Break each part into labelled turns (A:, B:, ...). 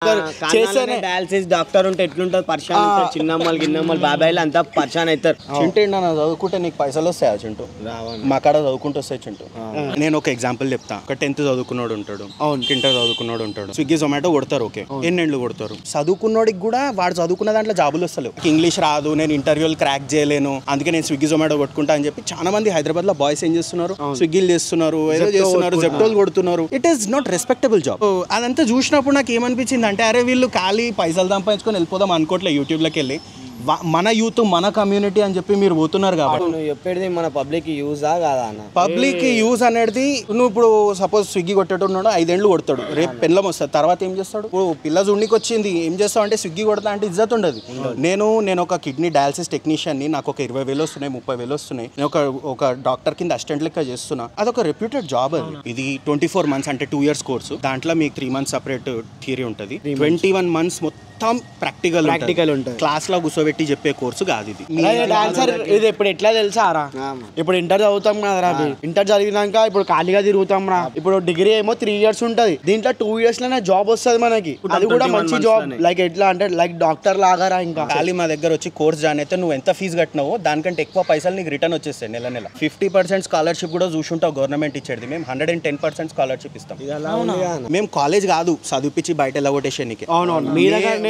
A: చేస్తేనే dialysis doctor ఉంటే ఎట్లుంటది పరిశాన్ ఉంటారు. చిన్నమ్మలు గిన్నమ్మలు బాబాయిలు అంతా పరిశాన్ అవుతారు.
B: చింటూ నా చదువుకుంటే నీకు పైసలు వస్తాయా చింటూ? మా కాడ చదువుకుంటూ వస్తాయి చింటూ. నేను ఒక ఎగ్జాంపుల్ చెప్తా. ఒక 10th చదువుకున్నాడు ఉంటాడు, ఇంటర్ చదువుకున్నాడు ఉంటాడు, స్విగ్గీ జొమాటో కొడతారు. ఓకే, ఎన్నెండ్లు కొడతారు. చదువుకున్నోడికి కూడా వాడు చదువుకున్న దాంట్లో జాబులు వస్తలేవు. ఇంగ్లీష్ రాదు, నేను ఇంటర్వ్యూలు క్రాక్ చేయలేను, అందుకే నేను స్విగ్గీ జొమాటో కొట్టుకుంటా అని చెప్పి చాలా మంది హైదరాబాద్ లో బాయ్స్ ఏం చేస్తున్నారు, స్విగ్గీలు చేస్తున్నారు, ఏదో చేస్తున్నారు, జెప్టోలు కొడుతున్నారు. It is not respectable job. అదంతా చూసినప్పుడు నాకు ఏమనిపించింది అంటే, అరే వీళ్ళు ఖాళీ పైసలు సంపాదించుకొని వెళ్ళిపోదాం అనుకోవట్లే యూట్యూబ్లోకి వెళ్ళి. మన యూత్ మన కమ్యూనిటీ అని చెప్పి మీరు పోతున్నారు కాబట్టి.
A: నువ్వు చెప్పేది మన పబ్లిక్ యూజా కాదా అన్న?
B: పబ్లిక్ యూజ్ అనేది నువ్వు ఇప్పుడు సపోజ్ స్విగ్గీ కొట్టేటున్నాడు, 5 ఏళ్ళు కొడతాడు, రేపు పెళ్ళం వస్తుంది, తర్వాత ఏం చేస్తాడు? ఇప్పుడు పిల్ల జుండికి వచ్చింది, ఏం చేస్తావు అంటే స్విగ్గీ కొడతా అంటే ఇజ్జత్ ఉండదు. నేను ఒక కిడ్నీ డయాలసిస్ టెక్నీషియన్ని, నాకు ఒక 20,000 వస్తున్నాయి, 30,000 వస్తున్నాయి, నేను ఒక డాక్టర్ కింద అసిస్టెంట్ లెక్క చేస్తున్నా. అదొక రెప్యూటెడ్ జాబ్. అది ఇది 24 months అంటే 2 years కోర్సు. దాంట్లో మీకు 3 months సపరేట్ థియరీ ఉంటుంది, 21 months మొత్తం ప్రాక్టికల్ ఉంటుంది. క్లాస్ లో కూర్చోబెట్టి చెప్పే కోర్సు కాదు ఇది.
C: ఇది ఇప్పుడు ఎట్లా తెలుసా రా, ఇప్పుడు ఇంటర్ చదువుతాం కదరా, ఇంటర్ చదివినాక ఇప్పుడు ఖాళీగా తిరుగుతాం రా. ఇప్పుడు డిగ్రీ ఏమో 3 years ఉంటుంది, దీంట్లో 2 years లోనే జాబ్ వస్తుంది మనకి. అది కూడా మంచి జాబ్. లైక్ ఎట్లా అంటే లైక్ డాక్టర్ లాగా రా. ఇంకా
B: ఖాళీ మా దగ్గర వచ్చి కోర్స్ జాయిన్ అయితే నువ్వు ఎంత ఫీజు కట్టినావో దానికంటే ఎక్కువ పైసలు నీకు రిటర్న్ వచ్చేస్తాయి నెల నెల. 50% స్కాలర్షిప్ కూడా చూసుంటావు గవర్నమెంట్ ఇచ్చేది. మేము 110% స్కాలర్షిప్ ఇస్తాం. మేము కాలేజ్ కాదు చదివిపించి బయట ఎలగొట్టేసానికి.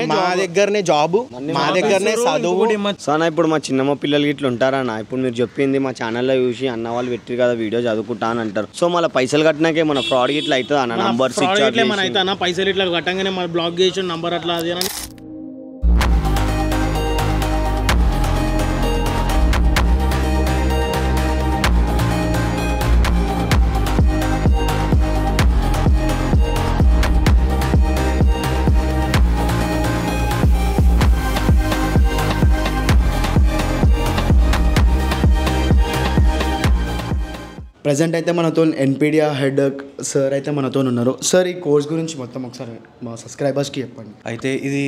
B: మా దగ్గరనే జాబ్, మా దగ్గరనే చదువు.
A: సార్ ఇప్పుడు మా చిన్నమ్మ పిల్లలు ఇట్లా ఉంటారన్న. ఇప్పుడు మీరు చెప్పింది మా ఛానల్లో చూసి అన్న వాళ్ళు పెట్టి కదా వీడియో చదువుకుంటా అని అంటారు. సో మళ్ళీ పైసలు కట్టినాకే మన ఫ్రాడ్ ఇట్లా అవుతుంది అన్న. నంబర్స్
C: మన పైసలు ఇట్లా కట్టంగానే మన బ్లాక్ చేసి నంబర్ అట్లా అది.
D: ప్రజెంట్ అయితే మనతో ఎన్పీడియా హెడ్ సార్ అయితే మనతో ఉన్నారు. సార్ ఈ కోర్స్ గురించి మొత్తం ఒకసారి మా సబ్స్క్రైబర్స్కి చెప్పండి.
E: అయితే ఇది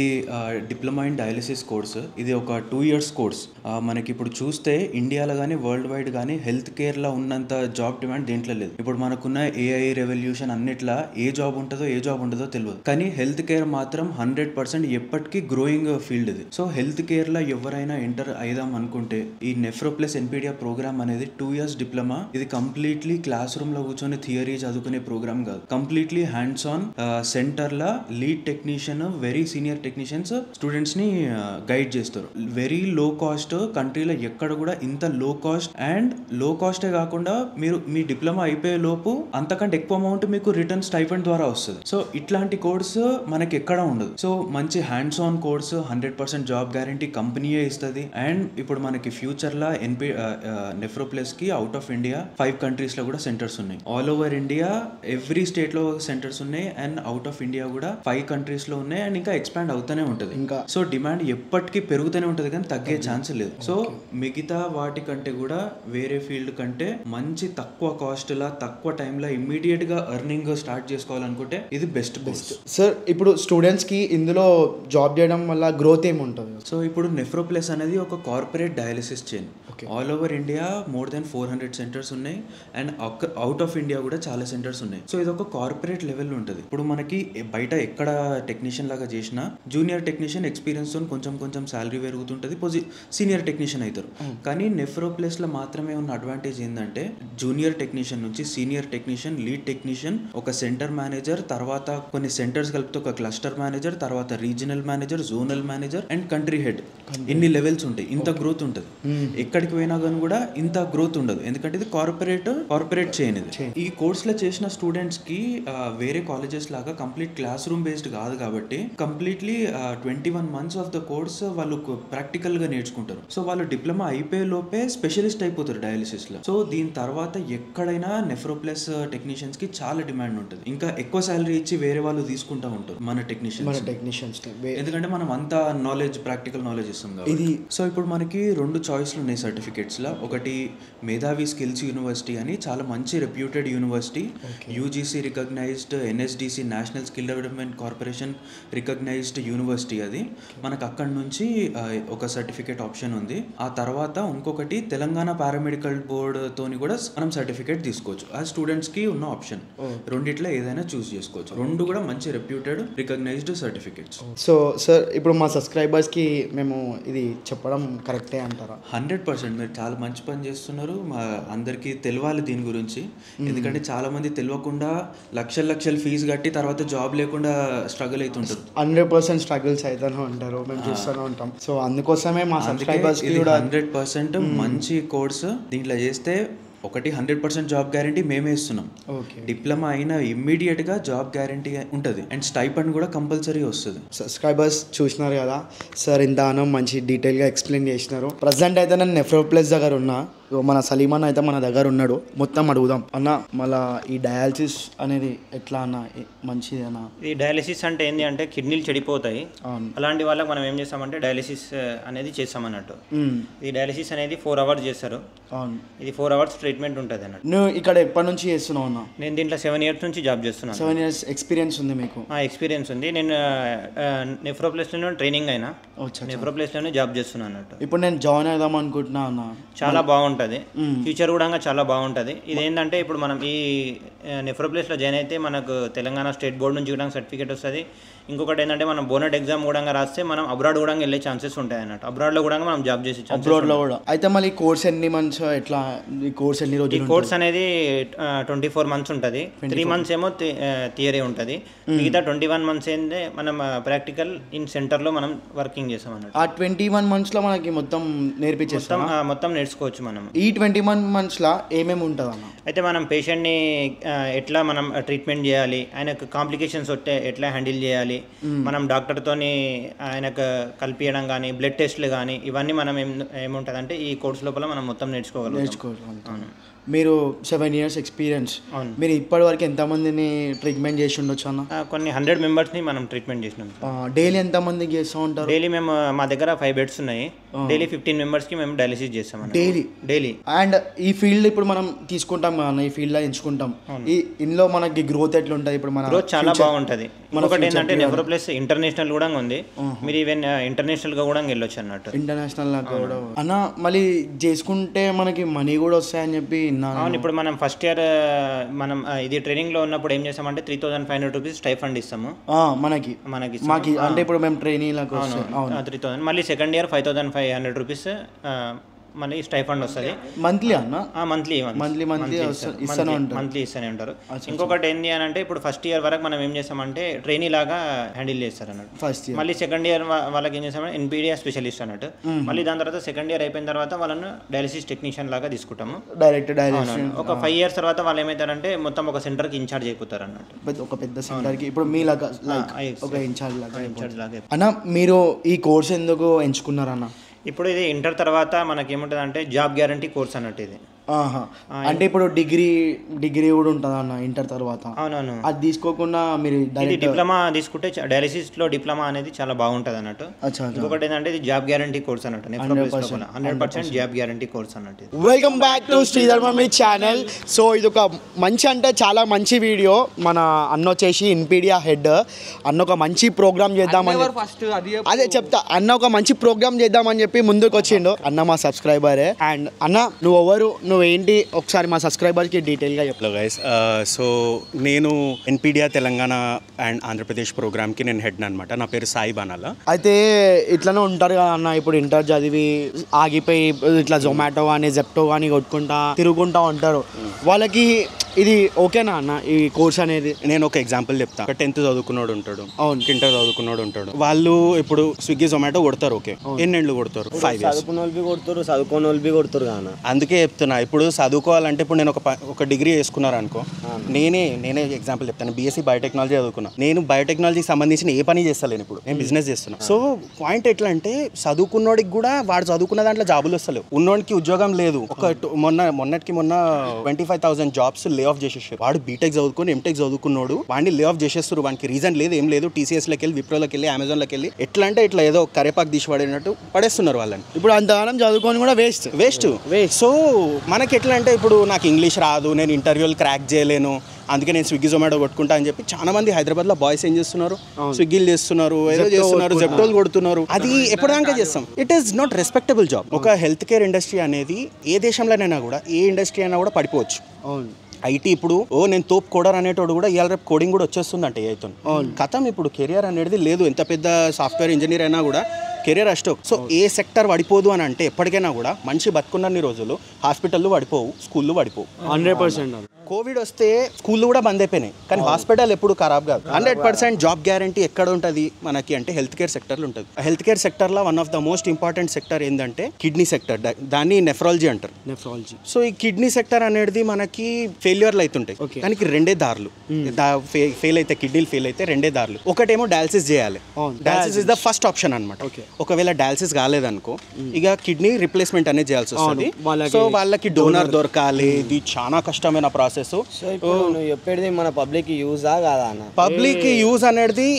E: డిప్లొమా ఇన్ డయాలిసిస్ కోర్స్. ఇది ఒక 2 years కోర్స్. మనకి ఇప్పుడు చూస్తే ఇండియాలో కానీ వరల్డ్ వైడ్ కానీ హెల్త్ కేర్లో ఉన్నంత జాబ్ డిమాండ్ దేంట్లో లేదు. ఇప్పుడు మనకున్న ఏఐ రెవల్యూషన్ అన్నిట్లా ఏ జాబ్ ఉంటుందో ఏ జాబ్ ఉండదో తెలియదు, కానీ హెల్త్ కేర్ మాత్రం 100% ఎప్పటికీ గ్రోయింగ్ ఫీల్డ్ ఇది. సో హెల్త్ కేర్లో ఎవరైనా ఎంటర్ అయిదాం అనుకుంటే ఈ నెఫ్రోప్లస్ ఎన్పీడియా ప్రోగ్రామ్ అనేది 2 years డిప్లొమా. ఇది కంప్లీట్లీ క్లాస్ రూమ్ లో కూర్చొని థియరీ చదువుకునే ప్రోగ్రామ్ కాదు. Completely hands on centre law lead technician, very senior technicians students ని గైడ్ చేస్తారు. వెరీ లో కాస్ట్, కంట్రీలో ఎక్కడ కూడా ఇంత లో కాస్ట్. అండ్ లో కాస్టే కాకుండా మీరు మీ డిప్లొమా అయిపోయే లోపు అంతకంటే ఎక్కువ అమౌంట్ మీకు రిటర్న్ స్టైఫండ్ ద్వారా వస్తుంది. సో ఇట్లాంటి కోర్సు మనకి ఎక్కడ ఉండదు. సో మంచి hands on course, 100% job guarantee కంపెనీయే ఇస్తుంది. అండ్ ఇప్పుడు మనకి ఫ్యూచర్ లా నెఫ్రోప్లస్ కి అవుట్ ఆఫ్ ఇండియా 5 countries లో కూడా సెంటర్స్ ఉన్నాయి. All over India every state లో సెంటర్స్ ఉన్నాయి. అండ్ అవుట్ ఆఫ్ ఇండియా కూడా 5 countries లో ఉన్నాయి. అండ్ ఇంకా ఎక్స్పాండ్ అవుతూనే ఉంటుంది. ఇంకా సో డిమాండ్ ఎప్పటికీ పెరుగుతూనే ఉంటుంది, కానీ తగ్గే ఛాన్స్ లేదు. సో మిగతా వాటి కంటే కూడా వేరే ఫీల్డ్ కంటే మంచి తక్కువ కాస్ట్ లా తక్కువ టైంలో ఇమ్మీడియట్ గా ఎర్నింగ్ స్టార్ట్ చేసుకోవాలనుకుంటే ఇది బెస్ట్ కోర్స్.
D: సార్ ఇప్పుడు స్టూడెంట్స్ కి ఇందులో జాబ్ చేయడం వల్ల గ్రోత్ ఏముంటుంది?
E: సో ఇప్పుడు నెఫ్రోప్లస్ అనేది ఒక corporate dialysis chain. All over India more than 400 centres ఉన్నాయి. అండ్ అవుట్ ఆఫ్ ఇండియా కూడా చాలా సెంటర్స్ ఉన్నాయి. సో ఇది ఒక కార్పొరేట్ లెవెల్ ఉంటుంది. ఇప్పుడు మనకి బయట ఎక్కడ టెక్నీషియన్ లాగా చేసినా జూనియర్ టెక్నీషియన్ ఎక్స్పీరియన్స్ తో కొంచెం శాలరీ పెరుగుతుంటుంది, సీనియర్ టెక్నీషియన్ అవుతారు. కానీ నెఫ్రోప్లస్ లో మాత్రమే ఉన్న అడ్వాంటేజ్ ఏంటంటే జూనియర్ టెక్నీషియన్ నుంచి సీనియర్ టెక్నీషియన్, లీడ్ టెక్నీషియన్, ఒక సెంటర్ మేనేజర్, తర్వాత కొన్ని సెంటర్స్ కలిపితే ఒక క్లస్టర్ మేనేజర్, తర్వాత regional manager, zonal manager and country head. ఇన్ని లెవెల్స్ ఉంటాయి. ఇంత గ్రోత్ ఉంటుంది. ఎక్కడికి పోయినా కానీ కూడా ఇంత గ్రోత్ ఉండదు, ఎందుకంటే ఇది కార్పొరేట్ చైన్. ఇది ఈ కోర్స్ లో చేసిన స్టూడెంట్స్ కి వేరే కాలేజెస్ లాగా కంప్లీట్ క్లాస్ రూమ్ బేస్డ్ కాదు కాబట్టి completely 21 months of the course వాళ్ళు ప్రాక్టికల్ గా నేర్చుకుంటారు. సో వాళ్ళు డిప్లొమా అయిపోయే లోపే స్పెషలిస్ట్ అయిపోతారు డయాలిసిస్ లో. సో దీని తర్వాత ఎక్కడైనా నెఫ్రోప్లస్ టెక్నీషియన్స్ కి చాలా డిమాండ్ ఉంటుంది. ఇంకా ఎక్కువ శాలరీ ఇచ్చి వేరే వాళ్ళు తీసుకుంటా ఉంటారు మన టెక్నీషియన్స్, ఎందుకంటే మనం అంతా నాలెడ్జ్, ప్రాక్టికల్ నాలెడ్జ్ ఇస్తాం కాబట్టి. సో ఇప్పుడు మనకి 2 చాయిస్లు ఉన్నాయి సర్టిఫికేట్స్ లో. ఒకటి మేధావి స్కిల్స్ యూనివర్సిటీ అని చాలా మంచి reputed university. UGC recognised, NSDC national skill development corporation recognised university అది. మనకు అక్కడి నుంచి ఒక సర్టిఫికేట్ ఆప్షన్ ఉంది. ఆ తర్వాత ఇంకొకటి తెలంగాణ పారామెడికల్ బోర్డుతోని కూడా మనం సర్టిఫికేట్ తీసుకోవచ్చు. ఆ స్టూడెంట్స్కి ఉన్న ఆప్షన్. రెండిట్లో ఏదైనా చూస్ చేసుకోవచ్చు. రెండు కూడా మంచి reputed recognised certificates.
D: So sir ఇప్పుడు మా సబ్స్క్రైబర్స్కి మేము ఇది చెప్పడం కరెక్టే అంటారా?
E: 100% మీరు చాలా మంచి పని చేస్తున్నారు. మా అందరికీ తెలియాలి దీని గురించి. ఎందుకంటే చాలా మంది తెలియకుండా లక్షల ఫీజు కట్టి తర్వాత జాబ్ లేకుండా స్ట్రగుల్ అవుతుంటారు.
D: 100% స్ట్రగుల్స్ అవుతూనే ఉంటారు, మేము చూస్తూనే ఉంటాం. సో అందుకోసమే మా సబ్స్క్రైబర్స్కి కూడా
E: 100% మంచి కోర్స్. దీంట్లో చేస్తే 100% జాబ్ గ్యారంటీ మేమే ఇస్తున్నాం. డిప్లొమా అయినా ఇమ్మీడియట్గా జాబ్ గ్యారంటీ ఉంటుంది. అండ్ స్టైపెండ్ కూడా కంపల్సరీ వస్తుంది.
D: సబ్స్క్రైబర్స్ చూసినారు కదా సార్, ఇంతగానో మంచి డీటెయిల్గా ఎక్స్ప్లెయిన్ చేసినారు. ప్రజెంట్ అయితే నేను నెఫ్రోప్లస్ దగ్గర ఉన్నా. మన సలీమాన్ అయితే మన దగ్గర ఉన్నాడు. మొత్తం అడుగుదాం. అన్న మళ్ళా ఈ డయాలసిస్ అనేది ఎట్లా అన్న, మంచిదేనా?
F: ఈ డయాలసిస్ అంటే ఏంటి అంటే కిడ్నీలు చెడిపోతాయి. అలాంటి వాళ్ళకి మనం ఏం చేస్తామంటే డయాలసిస్ అనేది చేస్తామన్నట్టు. ఈ డయాలసిస్ అనేది 4 hours చేస్తారు. ఇది 4 hours ట్రీట్మెంట్ ఉంటుంది అన్నట్టు.
D: నువ్వు ఇక్కడ ఎప్పటి నుంచి చేస్తున్నావు అన్న?
F: నేను దీంట్లో 7 years నుంచి జాబ్ చేస్తున్నాను.
D: 7 years ఎక్స్పీరియన్స్ ఉంది మీకు?
F: ఎక్స్పీరియన్స్ ఉంది. నేను నెఫ్రోప్లేస్లోనే ట్రైనింగ్ అయినా, నెఫ్రోప్లేస్లోనే జాబ్ చేస్తున్నాను అన్నట్టు.
D: ఇప్పుడు నేను జాయిన్ అవుదాం అనుకుంటున్నా అన్న.
F: చాలా బాగుంటుంది, ఫ్యూచర్ కూడా చాలా బాగుంటుంది. ఇదేంటంటే ఇప్పుడు మనం ఈ నెఫ్రోప్లేస్లో జాయిన్ అయితే మనకు తెలంగాణ స్టేట్ బోర్డు నుంచి కూడా సర్టిఫికేట్ వస్తుంది. ఇంకొకటి ఏంటంటే మనం బోనట్ ఎగ్జామ్ కూడా రాస్తే మనం అబ్రాడ్ కూడా వెళ్ళే ఛాన్సెస్ ఉంటాయి అన్నట్టు. అబ్రాడ్లో కూడా మనం జాబ్ చేసే
D: అబ్రాడ్లో కూడా. అయితే మళ్ళీ ఈ కోర్స్ ఎన్ని మంత్స్, ఎట్లా ఈ కోర్స్ ఎన్ని రోజులు?
F: ఈ కోర్స్ అనేది 24 months ఉంటుంది. 3 months ఏమో థియరీ ఉంటుంది. మిగతా 21 months ఏంటంటే మనం ప్రాక్టికల్ ఇన్ సెంటర్లో మనం వర్కింగ్ చేస్తాం అన్నట్టు.
D: ఆ 21 monthsలో మనకి మొత్తం నేర్పించేస్తాం,
F: మొత్తం నేర్చుకోవచ్చు మనం.
D: ఈ 21 monthsలో ఏమేమి ఉంటుంది అన్న?
F: అయితే మనం పేషెంట్ని ఎట్లా మనం ట్రీట్మెంట్ చేయాలి, ఆయనకు కాంప్లికేషన్స్ వస్తే ఎట్లా హ్యాండిల్ చేయాలి, మనం డాక్టర్తోని ఆయనకు కలిపియడం కానీ, బ్లడ్ టెస్ట్లు కానీ, ఇవన్నీ మనం ఏముంటుందంటే ఈ కోర్స్ లోపల మనం మొత్తం నేర్చుకోగలుగుతాం.
D: మీరు 7 years ఎక్స్పీరియన్స్. మీరు ఇప్పటి వరకు ఎంతమందిని ట్రీట్మెంట్ చేసి ఉండొచ్చు అన్న?
F: కొన్ని 100 members మనం ట్రీట్మెంట్ చేసినాం.
D: డైలీ ఎంతమందికి చేస్తూ ఉంటారు?
F: డైలీ మేము మా దగ్గర 5 beds ఉన్నాయి. డైలీ 15 members మేము డయాలసిస్ చేస్తాం డైలీ.
D: అండ్ ఈ ఫీల్డ్ ఇప్పుడు మనం తీసుకుంటాం కదా, ఈ ఫీల్డ్ లో ఎంచుకుంటాం. ఇందులో మనకి గ్రోత్ ఎట్లా ఉంటుంది? ఇప్పుడు మన
F: గ్రోత్ చాలా బాగుంటుంది. ఒకటి ఏంటంటే నెఫ్రోప్లస్ ఇంటర్నేషనల్ కూడా ఉంది. మీరు ఈవెన్ ఇంటర్నేషనల్ గా కూడా వెళ్ళొచ్చు అన్నట్టు.
D: ఇంటర్నేషనల్ అన్న మళ్ళీ చేసుకుంటే మనకి మనీ కూడా వస్తాయని చెప్పి.
F: అవును, ఇప్పుడు మనం ఫస్ట్ ఇయర్ మనం ఇది ట్రైనింగ్ లో ఉన్నప్పుడు ఏం చేస్తామంటే 3,500 rupees స్టైఫండ్ ఇస్తాము
D: మనకి. అంటే ఇప్పుడు మేము ట్రైనింగ్
F: 3,000. మళ్ళీ సెకండ్ ఇయర్ 5,500 rupees మళ్ళీ స్టైఫండ్ వస్తుంది.
D: మంత్లీ అన్న?
F: మంత్లీ ఇస్తూనే ఉంటారు. ఇంకొకటి ఏంటి అని అంటే ఇప్పుడు ఫస్ట్ ఇయర్ వరకు మనం ఏం చేస్తామంటే ట్రైనీ లాగా హ్యాండిల్ చేస్తారు అన్నట్టు.
D: ఫస్ట్ ఇయర్
F: మళ్ళీ సెకండ్ ఇయర్ వాళ్ళకి ఏం చేస్తామంటే ఎన్పీడియా స్పెషలిస్ట్ అన్నట్టు. మళ్ళీ దాని తర్వాత సెకండ్ ఇయర్ అయిపోయిన తర్వాత వాళ్ళను డయాలసిస్ టెక్నీషియన్ లాగా తీసుకుంటాము
D: డైరెక్ట్ డయాలసిస్.
F: ఒక 5 years తర్వాత వాళ్ళు ఏమవుతారంటే మొత్తం ఒక సెంటర్కి ఇన్ఛార్జ్ అయిపోతారు అన్నట్టు.
D: ఒక పెద్ద సెంటర్కి ఇప్పుడు మీ లాగా ఒక ఇన్ఛార్జ్ లాగా. అన్న మీరు ఈ కోర్స్ ఎందుకు ఎంచుకున్నారు అన్న?
F: ఇప్పుడు ఇది ఇంటర్ తర్వాత మనకి ఏముంటుంది అంటే జాబ్ గ్యారంటీ కోర్స్ అన్నట్టు ఇది.
D: అంటే ఇప్పుడు డిగ్రీ కూడా ఉంటుంది అన్న ఇంటర్ తర్వాత?
F: అవునవును.
D: అది తీసుకోకుండా మీరు
F: డిప్లొమా తీసుకుంటే డయాలసిస్ లో డిప్లొమా అనేది చాలా బాగుంటుంది అన్నట్టు. ఇంకొకటి ఏంటంటే ఇది జాబ్ గ్యారంటీ కోర్స్ అన్నట్టు. 100% జాబ్ గ్యారంటీ కోర్స్ అన్నట్టు.
C: Welcome back to Sridhar mummy channel. So ఇది ఒక మంచి అంటే చాలా మంచి వీడియో. మన అన్న వచ్చేసి ఇన్పీడియా హెడ్. అన్న ఒక మంచి ప్రోగ్రామ్ చేద్దామని, అదే చెప్తా, అన్న ఒక మంచి ప్రోగ్రామ్ చేద్దామని చెప్పి ముందుకు వచ్చిండు. అన్న మా సబ్స్క్రైబరే. అండ్ అన్న నువ్వు ఎవరు, నువ్వేంటి, ఒకసారి మా సబ్స్క్రైబర్కి డీటెయిల్గా చెప్పు.
B: గైస్, సో నేను ఎన్పీడియా తెలంగాణ అండ్ ఆంధ్రప్రదేశ్ ప్రోగ్రామ్కి నేను హెడ్ అనమాట. నా పేరు సాయి బానాల.
D: అయితే ఇట్లనే ఉంటారు కదా అన్న, ఇప్పుడు ఇంటర్ చదివి ఆగిపోయి ఇట్లా జొమాటో కానీ జెప్టో కానీ కొట్టుకుంటా తిరుగుకుంటా ఉంటారు. వాళ్ళకి ఇది ఓకేనా అన్న ఈ కోర్స్ అనేది?
B: నేను ఒక ఎగ్జాంపుల్ చెప్తా. 10th చదువుకున్నాడు ఉంటాడు, ఇంటర్ చదువుకున్నాడు ఉంటాడు. వాళ్ళు ఇప్పుడు స్విగ్గీ జొమాటో కొడతారు. ఓకే, ఎన్నేళ్ళు కొడతారు? 5 years.
A: చదువుకున్న వాళ్ళు కొడతారు, చదువుకోని వాళ్ళు కొడతారు కదా.
B: అందుకే చెప్తున్నా, ఇప్పుడు చదువుకోవాలంటే ఇప్పుడు నేను ఒక డిగ్రీ చేసుకున్నారు అనుకో, నేనే ఎగ్జాంపుల్ చెప్తాను. బీఎస్సీ బయోటెక్నాలజీ చదువుకున్నా. నేను బయోటెక్నాలజీకి సంబంధించిన ఏ పని చేస్తలేను, ఇప్పుడు నేను బిజినెస్ చేస్తున్నా. సో పాయింట్ ఎట్లా అంటే చదువుకున్నోడికి కూడా వాడు చదువుకున్న దాంట్లో జాబులు వస్తలేవు, ఉన్నోడికి ఉద్యోగం లేదు. మొన్న 25,000 జాబ్స్ లే ఆఫ్ చేసేసారు. వాడు బీటెక్ చదువుకొని ఎంటెక్ చదువుకున్నాడు, వాడిని లే ఆఫ్ చేసేస్తారు. వానికి రీజన్ లేదు, ఏం లేదు. టీసీఎస్లోకి వెళ్ళి, విప్రోలోకి వెళ్ళి, అమెజాన్లోకి వెళ్ళి ఎట్లా అంటే ఇట్లా ఏదో కరేపాకు తీసి పడినట్టు పడేస్తున్నారు వాళ్ళని.
C: ఇప్పుడు అంతగానం చదువుకొని కూడా వేస్ట్.
B: సో మనకి ఎట్లా అంటే ఇప్పుడు నాకు ఇంగ్లీష్ రాదు, నేను ఇంటర్వ్యూలు క్రాక్ చేయలేను, అందుకే నేను స్విగ్గీ జొమాటో కొట్టుకుంటా అని చెప్పి చాలా మంది హైదరాబాద్లో బాయ్స్ ఏం చేస్తున్నారు, స్విగ్గీలు చేస్తున్నారు, ఏదో చేస్తున్నారు, జెప్టోలు కొడుతున్నారు. అది ఎప్పటిదాకా చేస్తాం? It is not respectable job. ఒక హెల్త్ కేర్ ఇండస్ట్రీ అనేది ఏ దేశంలోనైనా కూడా, ఏ ఇండస్ట్రీ అయినా కూడా పడిపోవచ్చు. ఐటీ ఇప్పుడు నేను తోపు కోడర్ అనేటోడు కూడా ఇవాళ రేపు కోడింగ్ కూడా వచ్చేస్తుంది అంటే ఏఐతో. కథం ఇప్పుడు కెరియర్ అనేది లేదు. ఎంత పెద్ద సాఫ్ట్వేర్ ఇంజనీర్ అయినా కూడా కెరియర్ అస్టోక్. సో ఏ సెక్టర్ పడిపోదు అని అంటే ఎప్పటికైనా కూడా మనిషి బతుకున్నన్ని రోజులు హాస్పిటల్లో పడిపోవు, స్కూళ్ళు పడిపోవు.
C: 100%.
B: కోవిడ్ వస్తే స్కూళ్ళు కూడా బంద్ అయిపోయినాయి, కానీ హాస్పిటల్ ఎప్పుడు ఖరాబ్ కాదు. 100% జాబ్ గ్యారంటీ ఎక్కడ ఉంటుంది మనకి అంటే హెల్త్ కేర్ సెక్టర్లో ఉంటుంది. హెల్త్ కేర్ సెక్టర్లో one of the most important sector ఏంటంటే కిడ్నీ సెక్టర్. దాన్ని నెఫ్రాలజీ అంటారు. సో ఈ కిడ్నీ సెక్టర్ అనేది మనకి ఫెయిల్యూర్లు అవుతుంటాయి, కానీ రెండే దారులు. ఫెయిల్ అయితే కిడ్నీలు ఫెయిల్ అయితే రెండే దారులు. ఒకటేమో డయాలసిస్ చేయాలి. Dialysis is the first option అనమాట. ఒకవేళ డయాలసిస్ కాలేదనుకో ఇక కిడ్నీ రిప్లేస్మెంట్ అనేది చేయాల్సి వస్తుంది. సో వాళ్ళకి డోనర్ దొరకాలి, ఇది చాలా కష్టమైన ప్రాసెస్.
A: చెప్పేది మన పబ్లిక్ యూజా కాదా అన్న?
B: పబ్లిక్ యూజ్ అనేది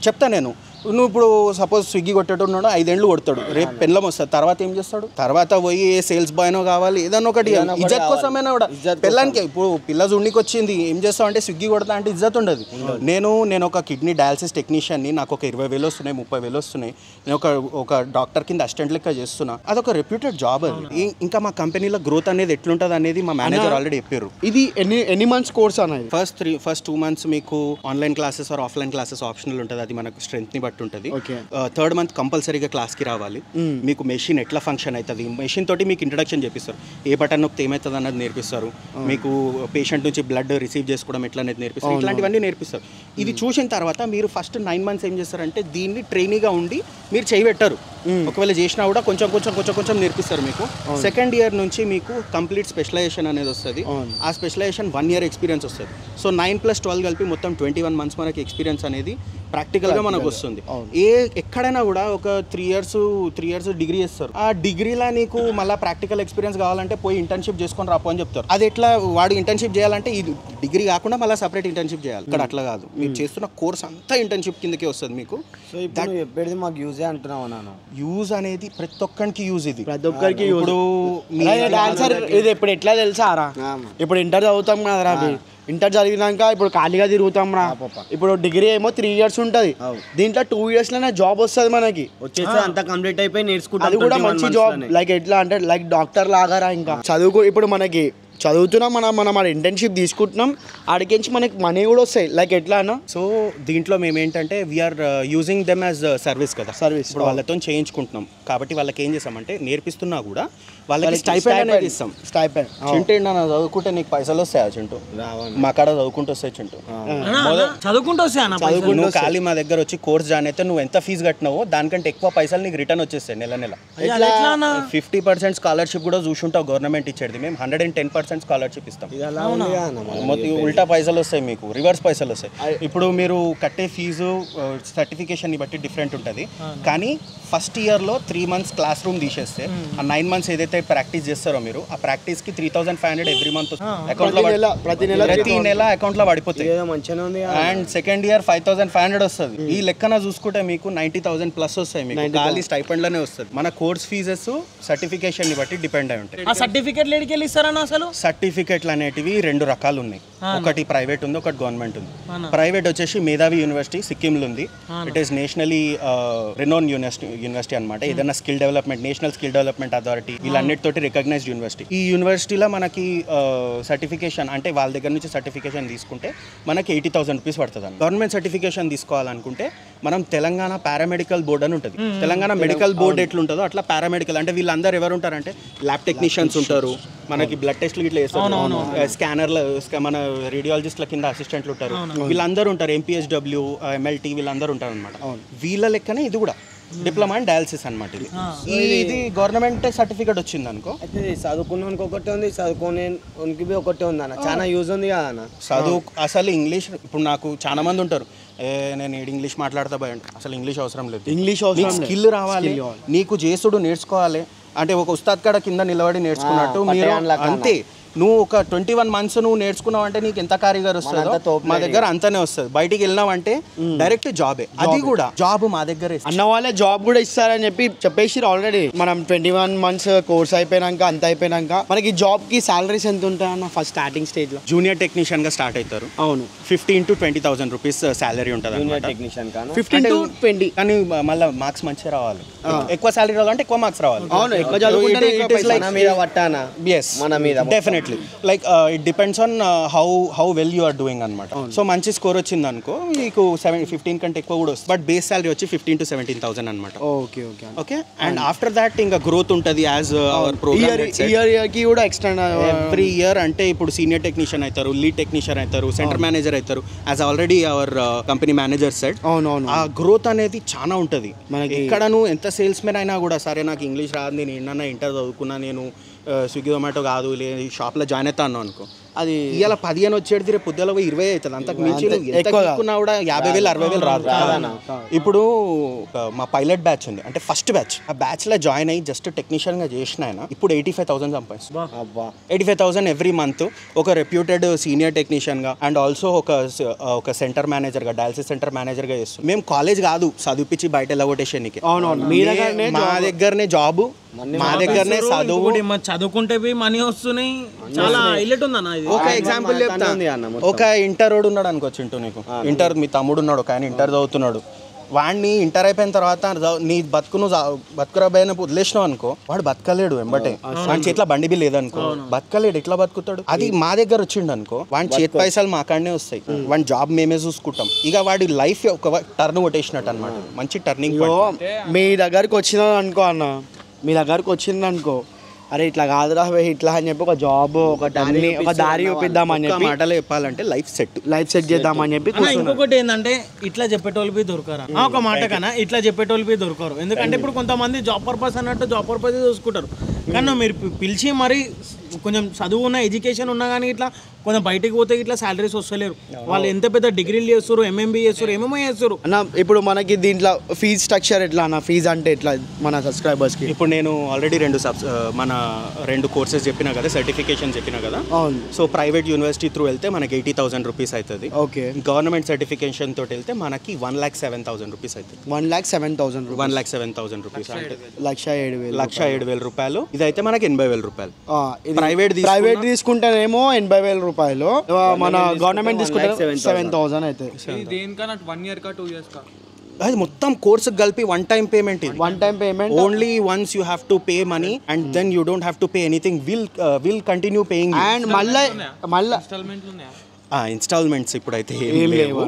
B: చెప్తా నేను. నువ్వు ఇప్పుడు సపోజ్ స్విగ్గీ కొట్టేటున్నాడు, 5 ఏళ్ళు కొడతాడు, రేపు పెళ్ళం వస్తుంది, తర్వాత ఏం చేస్తాడు? తర్వాత పోయి ఏ సేల్స్ బాయ్నో కావాలి, ఏదన్నా ఒకటి ఇజ్జత్ కోసమైనా కూడా. పిల్లానికి ఇప్పుడు పిల్ల జుండికి వచ్చింది, ఏం చేస్తావు అంటే స్విగ్గీ కొడతా అంటే ఇజ్జత్ ఉండదు. నేను ఒక కిడ్నీ డయాలసిస్ టెక్నీషియన్ని, నాకు ఒక 20,000 వస్తున్నాయి, 30,000 వస్తున్నాయి, నేను ఒక డాక్టర్ కింద అసిస్టెంట్ లెక్క చేస్తున్నా. అదొక రెప్యూటెడ్ జాబ్ అది. ఇంకా మా కంపెనీలో గ్రోత్ అనేది ఎట్లుంటుంది అనేది మా మేనేజర్ ఆల్రెడీ చెప్పారు.
C: ఇది ఎన్ని మంత్స్ కోర్స్ అనేది?
B: ఫస్ట్ 2 months మీకు online classes or offline classes optional ఉంటుంది. అది మనకు స్ట్రెంత్ ని బట్టి ఉంటుంది. 3rd month కంపల్సరీగా క్లాస్కి రావాలి. మీకు మెషిన్ ఎట్లా ఫంక్షన్ అవుతుంది, మెషిన్ తోటి మీకు ఇంట్రడక్షన్ చేపిస్తారు. ఏ బటన్ నొక్కితే ఏమవుతుంది అన్నది నేర్పిస్తారు. మీకు పేషెంట్ నుంచి బ్లడ్ రిసీవ్ చేసుకోవడం ఎట్లా అనేది నేర్పిస్తారు. ఇట్లాంటివన్నీ నేర్పిస్తారు. ఇది చూసిన తర్వాత మీరు ఫస్ట్ 9 months ఏం చేస్తారంటే దీన్ని ట్రైనీగా ఉండి మీరు చేయబెట్టారు. ఒకవేళ చేసినా కూడా కొంచెం నేర్పిస్తారు మీకు. 2nd year నుంచి మీకు కంప్లీట్ స్పెషలైజేషన్ అనేది వస్తుంది. ఆ స్పెషలైజేషన్ 1 year ఎక్స్పీరియన్స్ వస్తుంది. సో 9+12 కలిపి మొత్తం 21 months మనకి ఎక్స్పీరియన్స్ అనేది ప్రాక్టికల్గా మనకు వస్తుంది. ఎక్కడైనా కూడా ఒక 3 years డిగ్రీ చేస్తారు. ఆ డిగ్రీలో నీకు మళ్ళీ ప్రాక్టికల్ ఎక్స్పీరియన్స్ కావాలంటే పోయి ఇంటర్న్షిప్ చేసుకొని రాపో అని చెప్తారు. అది ఎట్లా వాడు ఇంటర్న్షిప్ చేయాలంటే ఇది డిగ్రీ కాకుండా మళ్ళీ సపరేట్ ఇంటర్న్షిప్ చేయాలి. ఇక్కడ అట్లా కాదు, మీరు చేస్తున్న కోర్స్ అంతా ఇంటర్న్షిప్ కిందకే వస్తుంది మీకు.
A: సో ఇప్పుడు చెప్పేది మాకు యూజే అంటున్నావు నాన్న.
B: యూజ్ అనేది ప్రతి ఒక్కరికి యూజ్. ఇది
C: ప్రతి ఒక్కరికి
B: ఇప్పుడు
C: ఇది ఇప్పుడు ఎట్లా తెలుసా రా? ఇప్పుడు ఇంటర్ చదువుతాం కదరా, ఇంటర్ చదివినాక ఇప్పుడు ఖాళీగా తిరుగుతాం రా. ఇప్పుడు డిగ్రీ ఏమో 3 years ఉంటుంది, దీంట్లో 2 yearsలోనే జాబ్ వస్తుంది మనకి.
A: వచ్చేసి అంతా కంప్లీట్ అయిపోయి నేర్చుకుంటాం.
C: అది కూడా మంచి జాబ్. లైక్ ఎట్లా అంటే లైక్ డాక్టర్ లాగారా. ఇంకా ఇప్పుడు మనకి చదువుతున్నాం, మనం ఇంటర్న్షిప్ తీసుకుంటున్నాం, ఆడికించి మనకి మనీ కూడా వస్తాయి. లైక్ ఎట్లా అన్న?
B: సో దీంట్లో మేము ఏంటంటే we're using them as service కదా. ఇప్పుడు వాళ్ళతో చేయించుకుంటున్నాం కాబట్టి వాళ్ళకి ఏం చేస్తామంటే నేర్పిస్తున్నా కూడా వాళ్ళకి స్టైపెండ్ అనేది ఇస్తాం.
C: స్టైపెండ్
B: చింటూ నా చదువుకుంటే నీకు పైసలు వస్తాయా చింటూ? మా కాడ చదువుకుంటూ వస్తాయి చింటూ.
C: చదువుకుంటూ వస్తాయి.
B: నువ్వు ఖాళీ మా దగ్గర వచ్చి కోర్స్ జాయిన్ అయితే నువ్వు ఎంత ఫీజు కట్టినావో దానికంటే ఎక్కువ పైసలు నీకు రిటర్న్ వచ్చేస్తాయి నెల. 50% స్కాలర్షిప్ కూడా చూసుంటావు గవర్నమెంట్ ఇచ్చేది. మేము 110% స్కాలర్షిప్ ఇస్తాం. మొత్తం ఉల్టా పైసలు వస్తాయి మీకు, రివర్స్ పైసలు వస్తాయి. ఇప్పుడు మీరు కట్టే ఫీజు సర్టిఫికేషన్ బట్టి డిఫరెంట్ ఉంటుంది. కానీ ఫస్ట్ ఇయర్లో 3 months క్లాస్ రూమ్ తీసేస్తే ఆ 9 months ఏదైతే ప్రాక్టీస్ చేస్తారో మీరు ఆ ప్రాక్టీస్కి 3,500 ఎవ్రీ మంత్ అకౌంట్లో ప్రతి నెల అకౌంట్లో పడిపోతాయి. అండ్ 2nd year 5,500 వస్తుంది. ఈ లెక్కన చూసుకుంటే మీకు 90,000+ వస్తాయి మీకు. ఖాళీ స్టైపెండ్లోనే వస్తుంది. మన కోర్స్ ఫీజెస్ సర్టిఫికేషన్ బట్టి డిపెండ్ అయి ఉంటాయి. సర్టిఫికెట్లు అనేటివి 2 రకాలు ఉన్నాయి. ఒకటి ప్రైవేట్ ఉంది, ఒకటి గవర్నమెంట్ ఉంది. ప్రైవేట్ వచ్చేసి మేధావి యూనివర్సిటీ సిక్కింలో ఉంది. It is nationally renowned university అనమాట. ఏదైనా skill development, national skill development authority వీళ్ళన్నిటితోటి రికగ్నైజ్డ్ యూనివర్సిటీ. ఈ యూనివర్సిటీలో మనకి సర్టిఫికేషన్ అంటే వాళ్ళ దగ్గర నుంచి సర్టిఫికేషన్ తీసుకుంటే మనకి 80,000 రూపీస్ పడుతుంది. గవర్నమెంట్ సర్టిఫికేషన్ తీసుకోవాలనుకుంటే మనం తెలంగాణ పారామెడికల్ బోర్డ్ అని ఉంటుంది. తెలంగాణ మెడికల్ బోర్డ్ ఎట్లుంటుందో అట్లా పారామెడికల్ అంటే వీళ్ళందరూ ఎవరు ఉంటారంటే ల్యాబ్ టెక్నీషియన్స్ ఉంటారు, మనకి బ్లడ్ టెస్ట్లు ఇట్లా చేస్తారు, స్కానర్లు, మన రేడియాలజిస్ట్ల కింద అసిస్టెంట్లు ఉంటారు, వీళ్ళందరూ ఉంటారు, MPHW, MLT వీళ్ళందరూ ఉంటారు అనమాట. వీళ్ళ లెక్కనే ఇది కూడా డిప్లొమా అండ్ డయాలసిస్ అనమాట. ఇది గవర్నమెంట్ సర్టిఫికేట్ వచ్చింది అనుకో.
A: అయితే చదువుకున్నానికి ఒకటే ఉంది, చదువుకోనికి ఒకటే ఉంది అన్న. చాలా యూజ్ ఉంది కదా అన్న.
B: చదువు అసలు ఇంగ్లీష్ ఇప్పుడు నాకు చాలా మంది ఉంటారు, నేను ఇంగ్లీష్ మాట్లాడతా భయ. అసలు ఇంగ్లీష్ అవసరం లేదు.
C: ఇంగ్లీష్
B: స్కిల్ రావాలి, నీకు చేసుడు నేర్చుకోవాలి. అంటే ఒక ఉస్తాద్ కాడ కింద నిలబడి నేర్చుకున్నట్టు మీరు అంతే. నువ్వు ఒక 21 months నువ్వు నేర్చుకున్నావు అంటే నీకు ఎంత కారీగర్ వస్తుందో మా దగ్గర అంతనే వస్తుంది. బయటికి వెళ్ళినావంటే డైరెక్ట్ జాబే, అది కూడా జాబ్ మా దగ్గర
C: అన్న వాళ్ళే జాబ్ కూడా ఇస్తారని చెప్పేసి ఆల్రెడీ. మనం 21 months కోర్స్ అయిపోయినాక అంత అయిపోయినాక మనకి జాబ్ కి సాలరీస్ ఎంత ఉంటాయన్న ఫస్ట్ స్టార్టింగ్ స్టేజ్ లో?
B: జూనియర్ టెక్నీషియన్ గా స్టార్ట్ అవుతారు.
C: అవును,
B: 15,000 to 20,000 rupees సాలరీ ఉంటుంది అన్నమాట.
A: టెక్నీషియన్ కానీ
C: 15 to 20.
B: కానీ మళ్ళీ మార్క్స్ మంచిగా రావాలి, ఎక్కువ సాలరీ రావాలంటే ఎక్కువ మార్క్స్ రావాలి.
C: అవును, ఎక్కువ చదువుకుంటే
A: మన మీద పట్టానా?
B: Yes,
A: మన మీద
B: definitely. Like it depends on how well you are doing అనమాట. సో మంచి స్కోర్ వచ్చింది అనుకో మీకు 15 కంటే ఎక్కువ కూడా వస్తుంది. బట్ బేస్ సాలరీ వచ్చి 15,000 to 17,000 అనమాట.
C: Okay okay
B: okay, and after that ఇంకా గ్రోత్ ఉంటుంది యాజ్ అవర్ ప్రోగ్రామ్.
C: ఇయర్ కి కూడా ఎక్స్టెండ్
B: ఎవ్రీ ఇయర్ అంటే ఇప్పుడు సీనియర్ టెక్నీషియన్ అవుతారు, లీడ్ టెక్నీషియన్ అవుతారు, సెంటర్ మేనేజర్ అవుతారు. As already our company manager said,
C: అవునవును,
B: ఆ గ్రోత్ అనేది చాలా ఉంటుంది మనకి. ఇక్కడ నువ్వు ఎంత సేల్స్ మెన్ అయినా కూడా, సరే నాకు ఇంగ్లీష్ రాదు, నేను ఏంటన్నా ఇంటర్ చదువుకున్నా, నేను స్విగ్గీ జొమాటో కాదు లేదు షాప్లో జాయిన్ అవుతాను అనుకో, అది ఇవాళ 15 వచ్చేది రేపు పొద్దులో 20 అవుతుంది. అంతకు మించి ఎక్కువన్నా కూడా 50,000 60,000 రాదు. ఇప్పుడు మా పైలట్ బ్యాచ్ ఉంది అంటే ఫస్ట్ బ్యాచ్, ఆ బ్యాచ్ లో జాయిన్ అయ్యి జస్ట్ టెక్నీషియన్ గా చేసిన ఆయన ఇప్పుడు 85,000 సంపాదిస్తుంది. 85,000 ఎవ్రీ మంత్. ఒక రెప్యూటెడ్ సీనియర్ టెక్నీషియన్ గా అండ్ ఆల్సో ఒక సెంటర్ మేనేజర్ గా, డయాలసిస్ సెంటర్ మేనేజర్ గా చేస్తాం. మేము కాలేజ్ కాదు చదివిపించి బయట ఎలగొటేషన్కి, మా దగ్గరనే జాబ్, మా దగ్గరనే చదువు.
G: చదువుకుంటే మనీ వస్తున్నాయి, చాలా హైలైట్ ఉంది అన్న.
B: ఒక ఎగ్జాంపుల్ చెప్తా, ఒక ఇంటర్ రోడ్ ఉన్నాడు అనుకోవచ్చు నీకు, ఇంటర్ మీ తమ్ముడు ఉన్నాడు ఒక ఆయన ఇంటర్ చదువుతున్నాడు, వాడిని ఇంటర్ అయిపోయిన తర్వాత నీ బతుకురాబోయిన వదిలేసినావు అనుకో, వాడు బతకలేడు వెంబటే. వాడి చేతిలో బండి బిల్ లేదనుకో బతకలేడు, ఎట్లా బతుకుతాడు? అది మా దగ్గర వచ్చిండు అనుకో, వాడి చేతి పైసలు మా కాడనే వస్తాయి, వాడి జాబ్ మేమే చూసుకుంటాం. ఇక వాడి లైఫ్ ఒక టర్న్ కొట్టేసినట్టు అనమాట, మంచి టర్నింగ్.
C: మీ దగ్గరకు వచ్చిన అనుకో అన్న, మీ దగ్గరకు వచ్చిందనుకో, అరే ఇట్లా కాదురా ఇట్లా అని చెప్పి ఒక జాబ్ ఒక దారి చూపిద్దామని చెప్పి,
B: మాటలు చెప్పాలంటే లైఫ్ సెట్
C: చేద్దామని చెప్పి.
G: ఇంకొకటి ఏంటంటే ఇట్లా చెప్పేటోళ్ళు దొరకరా, ఒక మాట కన్నా ఇట్లా చెప్పేటోళ్ళు దొరకరు. ఎందుకంటే ఇప్పుడు కొంతమంది జాబ్ పర్పస్ అన్నట్టు జాబ్ పర్పస్ చూసుకుంటారు, కానీ మీరు పిలిచి మరి కొంచెం చదువు ఉన్న ఎడ్యుకేషన్ ఉన్నా కానీ ఇట్లా కొంచెం బయటకు పోతే ఇట్లా సాలరీస్ వస్తలేరు. వాళ్ళు ఎంత పెద్ద డిగ్రీలు చేస్తారు, ఎంఎంబీ చేస్తారు, ఏమేమో చేస్తారు
C: అన్న. ఇప్పుడు మనకి దీంట్లో ఫీజ్ స్ట్రక్చర్ ఎట్లా అన్న? ఫీజ్ అంటే ఎట్లా మన సబ్స్క్రైబర్స్కి?
B: ఇప్పుడు నేను ఆల్రెడీ మన 2 కోర్సెస్ చెప్పినా కదా, సర్టిఫికేషన్ చెప్పినా కదా.
C: అవును.
B: సో ప్రైవేట్ యూనివర్సిటీ త్రూ వెళ్తే మనకి 80,000 రూపీస్ అవుతుంది.
C: ఓకే.
B: గవర్నమెంట్ సర్టిఫికేషన్ తోటి వెళ్తే మనకి 1,07,000 రూపీస్ అవుతుంది.
C: 1,07,000
B: 1,07,000 రూపీస్ అంటే
C: 1,07,000
B: రూపాయలు. ఇదైతే మనకి 80,000 రూపాయలు.
C: ప్రైవేట్ తీసుకుంటేనేమో 80,000 రూపాయలు, మన గవర్నమెంట్ తీసుకుంటే 7,000 అయితే.
G: దేనికన్నా 1 year కా 2 years కా?
B: అది మొత్తం కోర్సు కలిపి one time payment. Only once you have to pay money and then you don't have to pay anything. Will continue paying.
C: And మళ్ళీ
B: ఇన్స్టాల్మెంట్స్ ఇప్పుడైతే ఏం లేవు,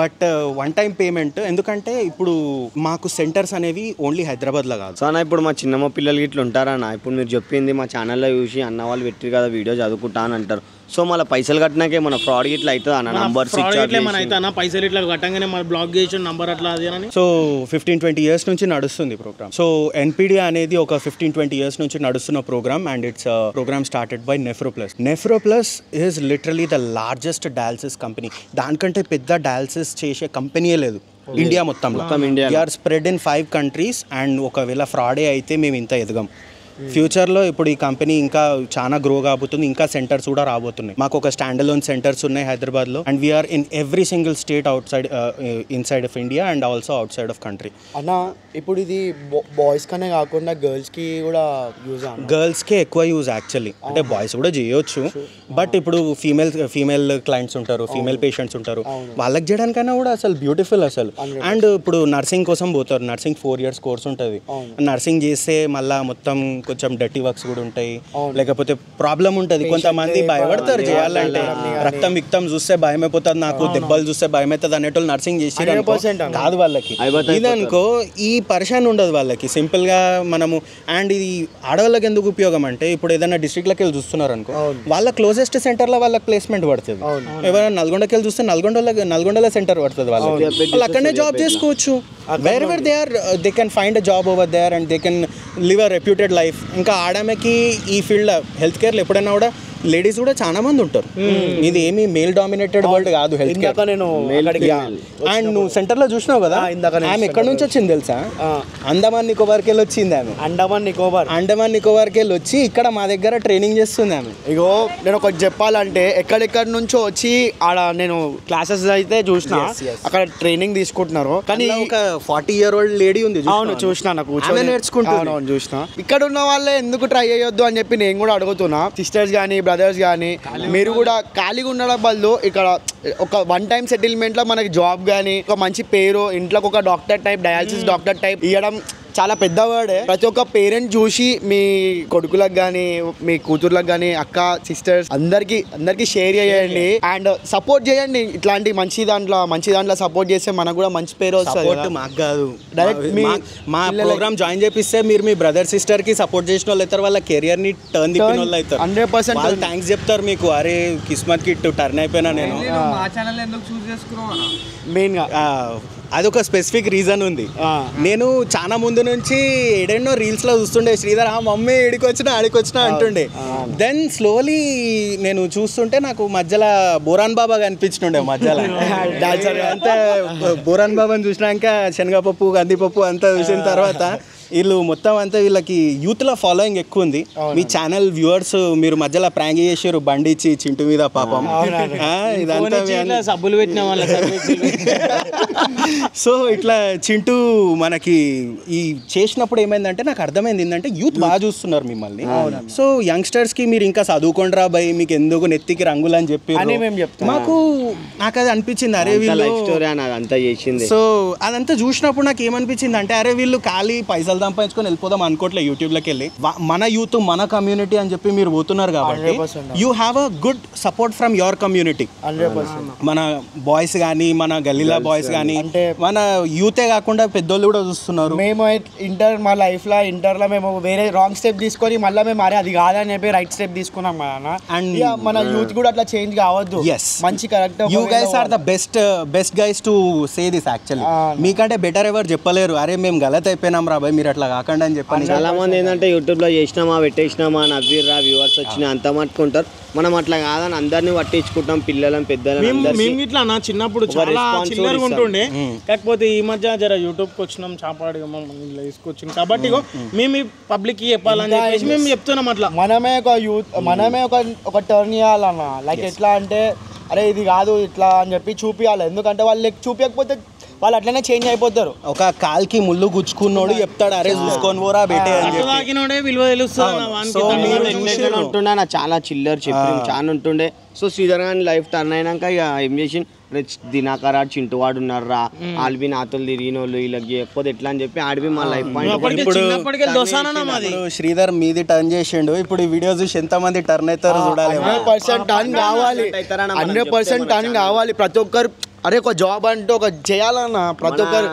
B: బట్ వన్ టైం పేమెంట్. ఎందుకంటే ఇప్పుడు మాకు సెంటర్స్ అనేవి ఓన్లీ హైదరాబాద్లో కాదు.
A: సో అన్న ఇప్పుడు మా చిన్నమ్మ పిల్లలకి ఇట్లా ఉంటారన్న, ఇప్పుడు మీరు చెప్పింది మా ఛానల్లో చూసి అన్న వాళ్ళు పెట్టి కదా వీడియో చదువుకుంటా అని అంటారు. సో మళ్ళీ పైసలు కట్టినాకే మన ఫ్రాడ్ ఇట్లా అవుతుంది అన్న, నంబర్స్
G: మన పైసలు ఇట్లా కట్టంగానే మన బ్లాక్ చేసిన నంబర్ అట్లా అదేనని.
B: సో 15-20 years నుంచి నడుస్తుంది ప్రోగ్రామ్. సో ఎన్పిడి అనేది ఒక 15-20 years నుంచి నడుస్తున్న programme and it's programme started by NephroPlus. NephroPlus is literally the largest dialysis company. దానికంటే పెద్ద డయాలసిస్ చేసే కంపెనీయే లేదు ఇండియా మొత్తంలో. We're spread in 5 countries and ఒకవేళ ఫ్రాడే అయితే మేము ఇంత ఎదగం. ఫ్యూచర్లో ఇప్పుడు ఈ కంపెనీ ఇంకా చాలా గ్రో కాబోతుంది, ఇంకా సెంటర్స్ కూడా రాబోతున్నాయి. మాకు ఒక స్టాండ్ అలోన్ సెంటర్స్ ఉన్నాయి హైదరాబాద్లో and we're in every single state outside inside of India and also outside of country.
C: అన్న ఇప్పుడు ఇది బాయ్స్ కనే కాకుండా గర్ల్స్కి కూడా యూజ్?
B: గర్ల్స్కే ఎక్కువ యూజ్ యాక్చువల్లీ, అంటే బాయ్స్ కూడా చేయొచ్చు, బట్ ఇప్పుడు ఫీమేల్ క్లయింట్స్ ఉంటారు, ఫీమేల్ పేషెంట్స్ ఉంటారు, వాళ్ళకి చేయడానికైనా కూడా అసలు బ్యూటిఫుల్ అసలు. అండ్ ఇప్పుడు నర్సింగ్ కోసం పోతారు, నర్సింగ్ 4 years కోర్స్ ఉంటుంది. నర్సింగ్ చేస్తే మళ్ళీ మొత్తం కొంచెం డర్టీ వర్క్స్ కూడా ఉంటాయి, లేకపోతే ప్రాబ్లం ఉంటుంది. కొంతమంది భయపడతారు చేయాలంటే, రక్తం విక్తం చూస్తే భయం అయిపోతుంది, నాకు దెబ్బలు చూస్తే భయం అవుతుంది అనేటోళ్ళు నర్సింగ్ చేసి కాదు వాళ్ళకి. ఇదనుకో ఈ పరిశాన్ ఉండదు వాళ్ళకి, సింపుల్గా మనము. అండ్ ఇది ఆడవాళ్ళకి ఎందుకు ఉపయోగం అంటే ఇప్పుడు ఏదైనా డిస్ట్రిక్ట్లోకి వెళ్ళి చూస్తున్నారు అనుకో, వాళ్ళ క్లోజెస్ట్ సెంటర్లో వాళ్ళకి ప్లేస్మెంట్ పడుతుంది. ఎవరైనా నల్గొండకి వెళ్ళి చూస్తే నల్గొండలో సెంటర్ పడుతుంది వాళ్ళకి, వాళ్ళు అక్కడనే జాబ్ చేసుకోవచ్చు. Where they are they can find a job over there and they can live a reputed life. ఇంకా ఆడమకి ఈ ఫీల్డ్ హెల్త్ కేర్లో ఎప్పుడైనా కూడా లేడీస్ కూడా చాలా మంది ఉంటారు. ఇది ఏమి మేల్ డామినేటెడ్ వరల్డ్ కాదు హెల్త్
C: ఇందాక నేను
B: అండ్ నువ్వు సెంటర్ లో చూసినావు కదా, ఆమె ఎక్కడి నుంచి వచ్చింది తెలుసా? అండమాన్ నికోబార్కి వెళ్ళి వచ్చింది ఆమె. అండమాన్ నికోబార్కి వెళ్ళి వచ్చి ఇక్కడ మా దగ్గర ట్రైనింగ్ చేస్తుంది ఆమె.
C: ఇగో నేను ఒకటి చెప్పాలంటే ఎక్కడెక్కడి నుంచో వచ్చి ఆడ నేను క్లాసెస్ అయితే చూసిన, అక్కడ ట్రైనింగ్ తీసుకుంటున్నారు. కానీ
B: ఒక 40-year-old లేడీ ఉంది.
C: అవును చూసిన, నాకు
B: నేర్చుకుంటాను
C: చూసిన. ఇక్కడ ఉన్న వాళ్ళే ఎందుకు ట్రై చేయొద్దు అని చెప్పి నేను కూడా అడుగుతున్నా. సిస్టర్స్ కానీ బ్రదర్స్ కానీ మీరు కూడా ఖాళీగా ఉండడం బదులు ఇక్కడ ఒక 1-time సెటిల్మెంట్ లో మనకి జాబ్ కానీ ఒక మంచి పేరు, ఇంట్లోకి ఒక doctor type, dialysis doctor type ఇవ్వడం చాలా పెద్ద వర్డే. ప్రతి ఒక్క పేరెంట్ చూసి మీ కొడుకులకు కానీ మీ కూతుర్లకు కానీ అక్క సిస్టర్స్ అందరికి షేర్ చేయండి అండ్ సపోర్ట్ చేయండి. ఇట్లాంటి మంచి దాంట్లో సపోర్ట్ చేస్తే మనకు కూడా మంచి పేరు వస్తుంది.
B: మాకు కాదు, డైరెక్ట్ మా ప్రోగ్రామ్ జాయిన్ చేపిస్తే మీరు మీ బ్రదర్ సిస్టర్ కి సపోర్ట్ చేసిన వాళ్ళు అవుతారు, వాళ్ళ కెరియర్ ని టర్న్ తిప్పిన వాళ్ళు అవుతారు.
C: 100%
B: థ్యాంక్స్ చెప్తారు మీకు. అరే కిస్మత్ కి టర్న్ అయిపోయినా నేను.
C: మెయిన్ గా
B: అదొక స్పెసిఫిక్ రీజన్ ఉంది. నేను చాలా ముందు నుంచి ఏడెన్నో రీల్స్ లో చూస్తుండే, శ్రీధర్ ఆ మమ్మీ ఆడికొచ్చినా అంటుండే. దెన్ స్లోలీ నేను చూస్తుంటే నాకు మధ్యలో బోరాన్ బాబా కనిపించుండే. మధ్యలో అంతా బోరాన్ బాబాని చూసినాక శనగపప్పు కందిపప్పు అంతా చూసిన తర్వాత వీళ్ళు మొత్తం అంతా వీళ్ళకి యూత్లో ఫాలోయింగ్ ఎక్కువ ఉంది. మీ ఛానల్ వ్యూవర్స్ మీరు మధ్యలో ప్రాంక్ చేసారు బండి ఇచ్చి చింటూ మీద పాపం. ఇదంతా
G: సబ్బులు పెట్టిన వాళ్ళ
B: సో ఇట్లా చింటూ మనకి ఈ చేసినప్పుడు ఏమైందంటే నాకు అర్థమైంది ఏంటంటే యూత్ బాగా చూస్తున్నారు మిమ్మల్ని. సో యంగ్స్టర్స్ కి మీరు ఇంకా చదువుకోండి రా భయ్, మీకు ఎందుకు నెత్తికి రంగులు అని చెప్పి నాకు అది అనిపించింది. అరే వీళ్ళు
A: అదంతా చేసింది.
B: సో అదంతా చూసినప్పుడు నాకు ఏమనిపించింది అంటే అరే వీళ్ళు ఖాళీ పైసలు సంపాదించుకొని వెళ్ళిపోదాం అనుకోవట్లే. యూట్యూబ్లోకి వెళ్ళి మన యూత్ మన కమ్యూనిటీ అని చెప్పి మీరు పోతున్నారు కాబట్టి you have a good support from your community. మన బాయ్స్ కానీ మన గల్లీలా బాయ్స్ కానీ మన యూతే కాకుండా పెద్దోళ్ళు కూడా చూస్తున్నారు.
C: మేము మా లైఫ్లో ఇంటర్లో మేము వేరే రాంగ్ స్టెప్ తీసుకొని మళ్ళీ మేము అరే అది కాదని చెప్పి రైట్ స్టెప్ తీసుకున్నాం కదా. అండ్ మన యూత్ కూడా అట్లా చేంజ్ కావద్దు. మంచి correct
B: you guys are the best guys to say this. Actually మీకంటే బెటర్ ఎవరు చెప్పలేరు. అరే మేము గలత్ అయిపోయినాం రా భయ్ మీరు అట్లా కాకుండా అని చెప్పండి.
A: చాలా మంది ఏంటంటే యూట్యూబ్లో చేసినామా పెట్టేసినామా నవ్విర్రా వ్యూవర్స్ వచ్చినా అంత మట్టుకుంటారు. మనం అట్లా కాదని అందరినీ పట్టించుకుంటాం, పిల్లలను పెద్దలను.
G: ఇట్లా నా చిన్నప్పుడు చాలా చిల్లరగా ఉంటుండే, కాకపోతే ఈ మధ్య జర యూట్యూబ్కి వచ్చినాం చాపాడు తీసుకొచ్చింది కాబట్టి మేము పబ్లిక్ కి చెప్పాలని చెప్పేసి మేము చెప్తున్నాం. అట్లా
C: మనమే ఒక టర్న్ చేయాలన్న. లైక్ ఎట్లా అంటే అరే ఇది కాదు ఇట్లా అని చెప్పి చూపించాలి. ఎందుకంటే వాళ్ళు చూపించకపోతే వాళ్ళు అట్లనే చేంజ్ అయిపోతారు.
B: ఒక కాల్కి ముళ్ళు గుచ్చుకున్నోడు చెప్తాడు అరే చూసుకొని పోరా బెటే అని చెప్పి
G: విలువ తెలుస్తుంది.
A: ఉంటుండే నా చాలా చిల్లర్ చెప్పి చాలా ఉంటుండే. సో శ్రీధర్ గారి లైఫ్ టర్న్ అయినాక ఇక ఏం చేసి దినాకర్ చింటూ వాడు ఉన్నారా ఆల్బీ నాతో తిరిగిన వాళ్ళు వీళ్ళకి చెప్పకపోతే ఎట్లా అని చెప్పి ఆడిపి మా లైఫ్ పాయింట్.
B: ఇప్పుడు శ్రీధర్ మీది టర్న్ చేసిండు. ఇప్పుడు ఈ వీడియో చూసి ఎంత మంది టర్న్ అవుతారో చూడాలి.
C: 100% టర్న్ కావాలి, 100% టర్న్ కావాలి. ప్రతి ఒక్కరు అరే ఒక జాబ్ అంటే ఒక చేయాలన్న ప్రతి ఒక్కరు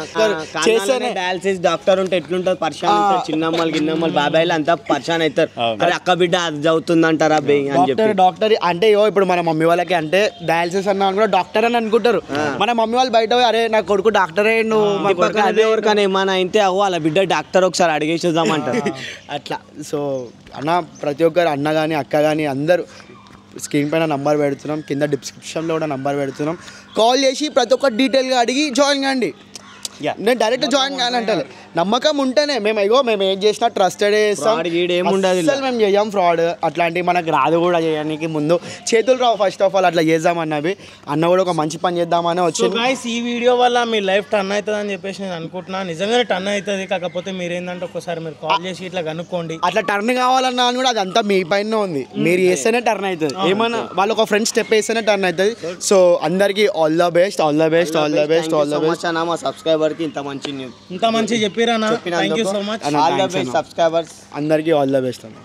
C: చేస్తేనే.
A: డయాలసిస్ డాక్టర్ ఉంటే ఎట్లుంటుంది పరిశాన్, చిన్నమ్మలు గిన్నమ్మలు బాబాయిలు అంతా పరిశాన్ అవుతారు. అరే అక్క బిడ్డ అది చదువుతుంది అంటారా బే అని చెప్పి.
C: డాక్టర్ అంటే ఇప్పుడు మన మమ్మీ వాళ్ళకి అంటే డయాలసిస్ అన్నా కూడా డాక్టర్ అని అనుకుంటారు. మన మమ్మీ వాళ్ళు బయట అరే నా కొడుకు డాక్టరే
A: అదే ఎవరికైనా ఏమైనా అయితే అవ్వ వాళ్ళ బిడ్డ డాక్టర్ ఒకసారి అడిగేసేద్దామంటారు
C: అట్లా. సో అన్న ప్రతి ఒక్కరు అన్న కానీ అక్క కానీ అందరూ స్క్రీన్ పైన నంబర్ పెడుతున్నాం, కింద డిస్క్రిప్షన్లో కూడా నంబర్ పెడుతున్నాం. కాల్ చేసి ప్రతి ఒక్క డీటెయిల్గా అడిగి జాయిన్ కండి. నేను డైరెక్ట్ జాయిన్ కానంటే నమ్మకం ఉంటేనే మేము ఏం చేసినా ట్రస్టెడ్ చేస్తాం. అసలు మేము చేయం ఫ్రాడ్ అట్లాంటివి మనకు రాదు కూడా చేయడానికి. ముందు చేతులు రావు ఫస్ట్ ఆఫ్ ఆల్ అట్లా చేద్దామన్నవి. అన్న కూడా ఒక మంచి పని చేద్దామని వచ్చింది.
G: ఈ వీడియో వల్ల మీ లైఫ్ టర్న్ అవుతుంది అని చెప్పేసి నేను అనుకుంటున్నా. నిజంగానే టర్న్ అవుతుంది. కాకపోతే మీరు ఏంటంటే ఒకసారి మీరు కాల్ చేసి ఇట్లా కనుక్కోండి.
C: అట్లా టర్న్ కావాలన్నా అని కూడా అదంతా మీ పైన ఉంది. మీరు చేస్తేనే టర్న్ అవుతుంది. ఏమన్నా వాళ్ళు ఒక ఫ్రెండ్ స్టెప్ వేస్తేనే టర్న్ అవుతుంది. సో అందరికి all the best, all the best, all the best, all the best.
A: మా సబ్స్క్రైబర్ కి ఇంత మంచి
G: మంచి చెప్పారా. Thank you so much.
A: All the best subscribers
C: అందరికీ ఆల్ ద బెస్ట్ అన్న.